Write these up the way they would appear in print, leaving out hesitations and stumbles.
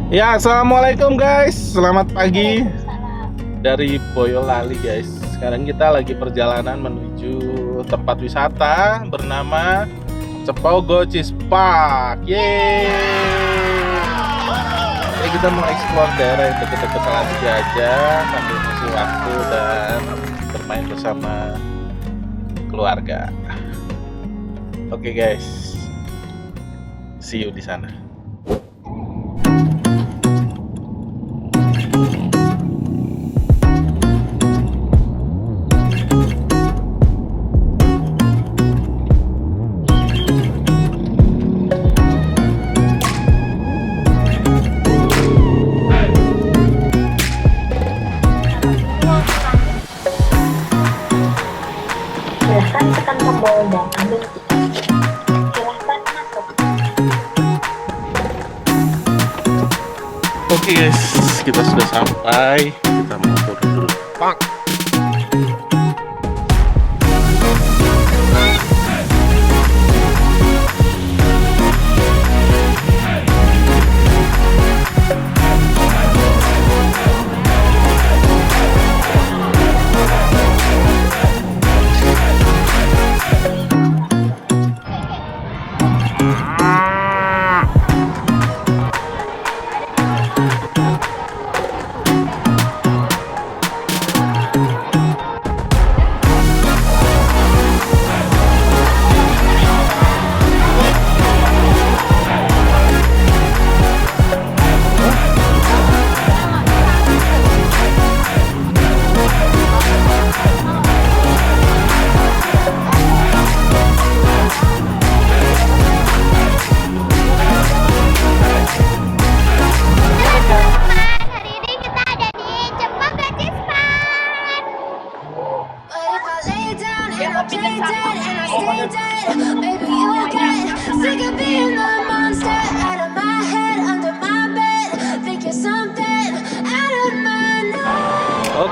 Ya, assalamualaikum guys. Selamat pagi dari Boyolali guys. Sekarang kita lagi perjalanan menuju tempat wisata bernama Cepogo Cispak. Yeay. Jadi kita mau explore daerah yang dekat-dekat Salah aja sambil mengisi waktu dan bermain bersama keluarga. Oke guys, see you di sana. Silahkan tekan tombol dan ambil tiket. Silahkan masuk. Oke guys, kita sudah sampai. Kita mau turun dulu. Bang.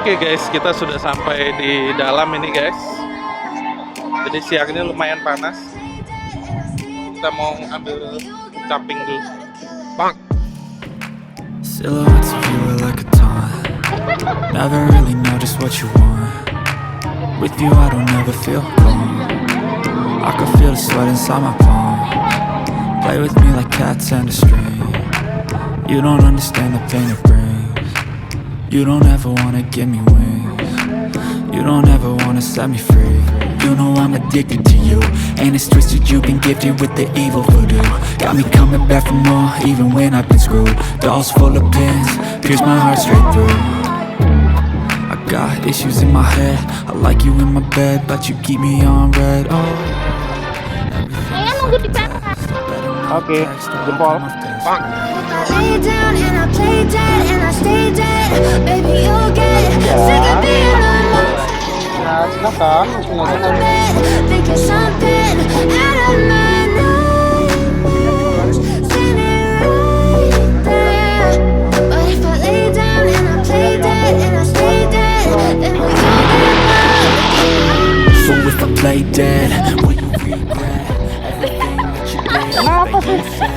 Oke guys, kita sudah sampai di dalam ini guys. Jadi siang ini lumayan panas. Kita mau ambil camping dulu. Bang. Silhouettes of you are like a taunt. Never really know just what you want. With you I don't ever feel calm. I can feel the sweat inside my palm. Play with me like cats and a string. You don't understand the pain it brings. You don't ever wanna give me wings. You don't ever wanna set me free. You know I'm addicted to you, and it's twisted, you've been gifted with the evil voodoo. Got me coming back for more, even when I've been screwed. Dolls full of pins, pierce my heart straight through. I got issues in my head, I like you in my bed, but you keep me on red. Oh, Saya nunggu di belakang. Oke, jempol. Bang. Lay down and I play dead and I stay dead. Baby, you'll get sick of being a monster. Ya, silakan. Thinking something out of my nose. Seen it right there. But if I lay down and I play dead and I stay dead, then will you get so if I play dead, will you regret everything that you did? That you said?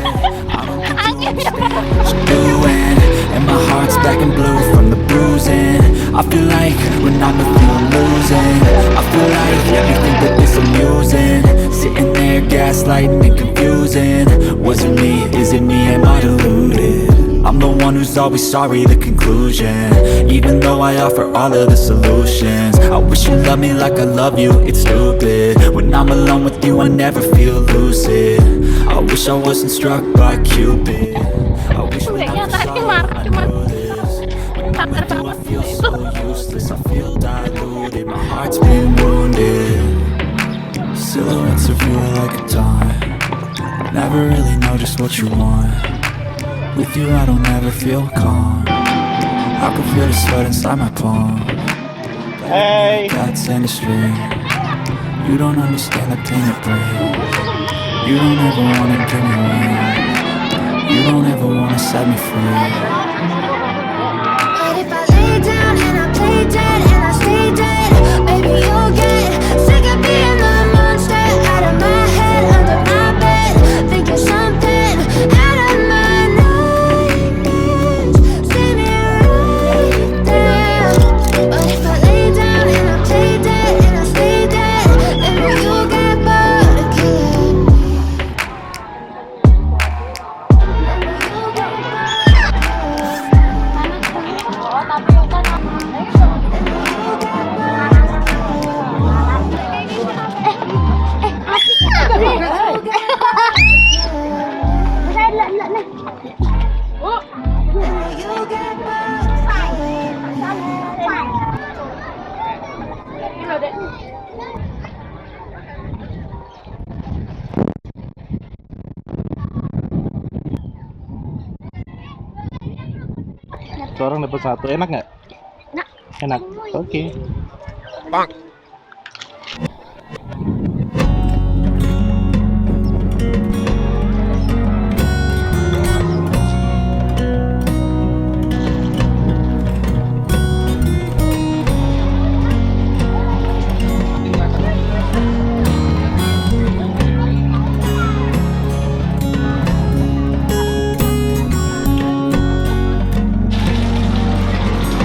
I don't think you understand what you're doing, and my heart's black and blue from the bruising. I feel like when I'm with you I'm losing. I feel like you think that this amusing, sitting there gaslighting and confusing. Was it me? Is it me? Am I deluded? I'm the one who's always sorry, the conclusion. Even though I offer all of the solutions, I wish you loved me like I love you, it's stupid. When I'm alone with you I never feel lucid. I wish I wasn't struck by Cupid. I wish when I was sorry I knew this. When I'm with you I feel so useless, I feel diluted, my heart's been wounded. Silhouettes of you are like a taunt. Never really know just what you want. With you I don't ever feel calm. I can feel the sweat inside my palm. Hey. Cats and a string. You don't understand the pain it brings. You don't ever wanna give me wings. You don't ever wanna set me free. But if I lay down and I play dead and I stay dead, baby, you'll get sick of being the monster out of my head, under my bed, thinking something out of my nightmares. Seorang dapat satu. Enak nggak? Enak. Enak. Oke.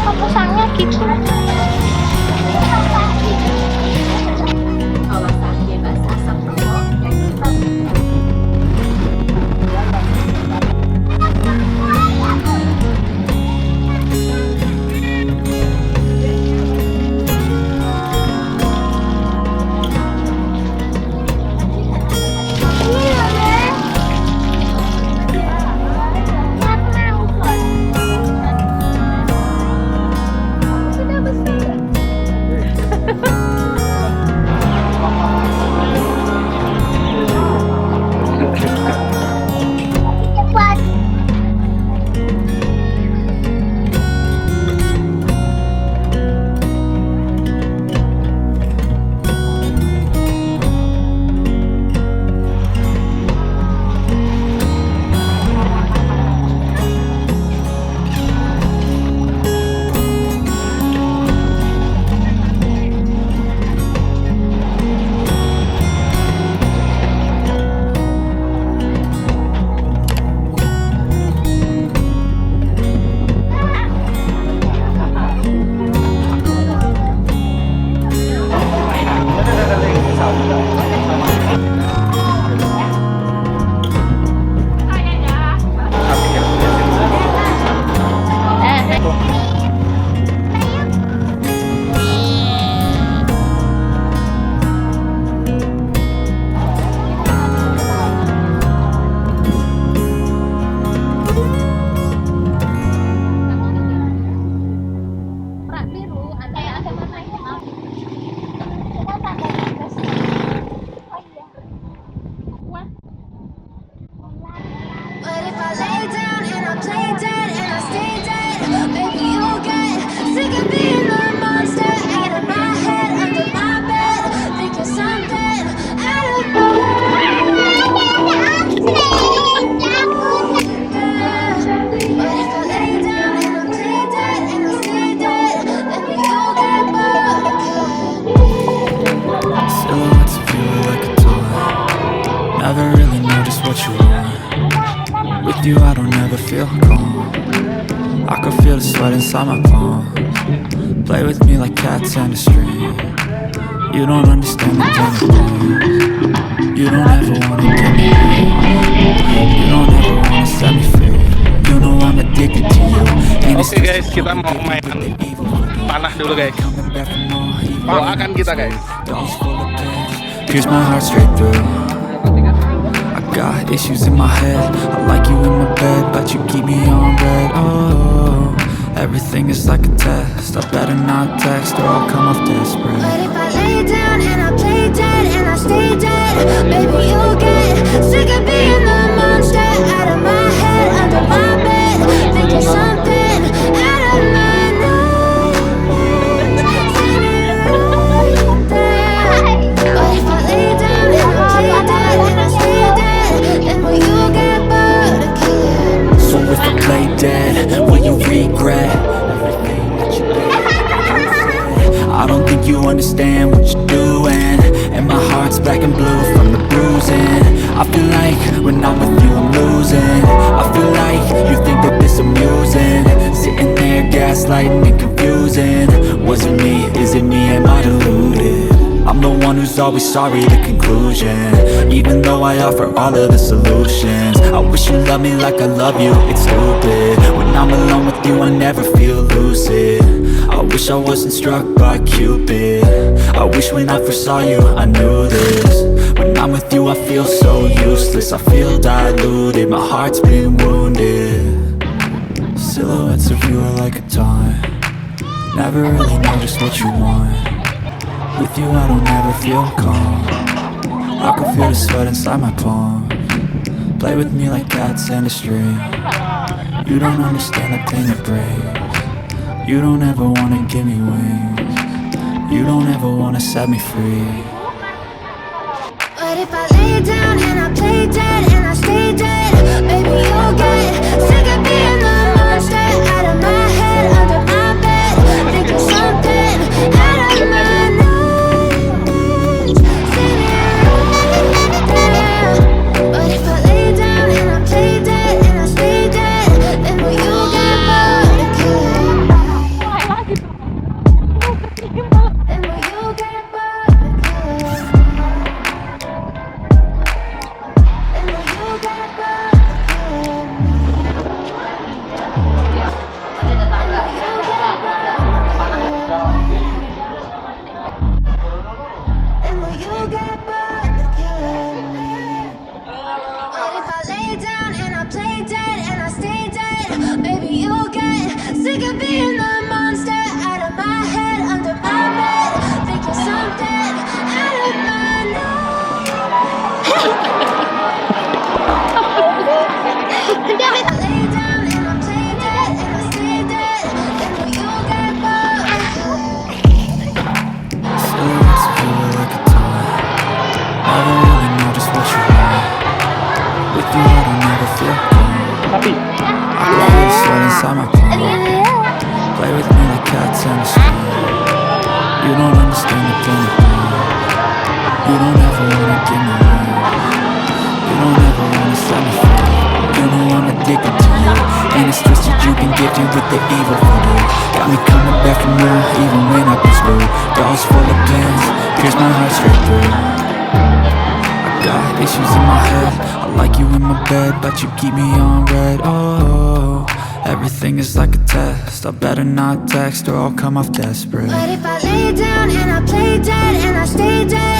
Kok pasangnya gitu? But if I lay down and I play dead and I stay dead, maybe you'll get sick of being the monster out of my head, under my bed, thinking something out of But if I lay down and I play dead and I stay dead, maybe you'll get bored again. Silhouettes of you are like a toy. Never really know just what you want. With you I don't ever feel calm. I can feel the sweat inside my palms. Play with me like cats and a string. You don't understand the kind of things. You don't ever wanna get me free. You don't ever wanna set me free. You know I'm addicted to you. Oke guys, kita mau main panah dulu guys. Doakan kita guys. Pierce my heart straight through. I got issues in my head. I like you in my bed, but you keep me on red. Oh, everything is like a test. I better not text or I'll come off desperate. But if I lay down and I play dead and I stay dead, maybe you'll get sick of being the monster out of my head, under my bed, thinking something out of my nightmares. But if I lay down and I play dead and I stay dead, then will you get bored again? So if I play dead, will you regret everything that you did? I don't think you understand what you're doing, and my heart's black and blue from the bruising. I feel like when I'm with you I'm losing. I feel like you think that this amusing, sitting there gaslighting and confusing. Was it me? Is it me? Am I deluded? I'm the one who's always sorry, the conclusion. Even though I offer all of the solutions, I wish you loved me like I love you, it's stupid. When I'm alone with you I never feel lucid. I wish I wasn't struck by Cupid. I wish when I first saw you I knew this. When I'm with you I feel so useless. I feel diluted, my heart's been wounded. Silhouettes of you are like a taunt. Never really know just what you want. With you I don't ever feel calm. I can feel the sweat inside my palms. Play with me like cats and a string. You don't understand the pain it brings. You don't ever wanna give me wings. You don't ever wanna set me free. But if I lay down and I play dead and I stay dead, baby, you'll get sick of being the monster out of my head, under my bed, thinking something out of my nightmares, sitting right there. But if I lay down and I play dead and I stay dead, then will you get bored again? Then will you get bored again? Then will you get bored again? Then will you get bored again? But if I lay down and I play dead and I stay dead, baby, you'll get sick of being the monster out of my head, under my bed, thinking something out of my nightmares. If I lay down and I play dead and I stay dead, then will you get bored again? Silhouettes of you are like a toy. Never really know just what you want. With you I don't ever feel calm. I can feel the sweat inside my palm. Play with me like cats in a street. You don't understand the pain of mine. You don't ever wanna give me wings. You don't ever wanna set me free. You know I'm addicted to you, and it's twisted you can get you with the evil voodoo. Got me coming back from now, even when I've been screwed. Dolls full of pins, pierce my heart straight through. I got issues in my head, I like you in my bed, but you keep me on red. Oh, everything is like a test, I better not text or I'll come off desperate. But if I lay down and I play dead and I stay dead,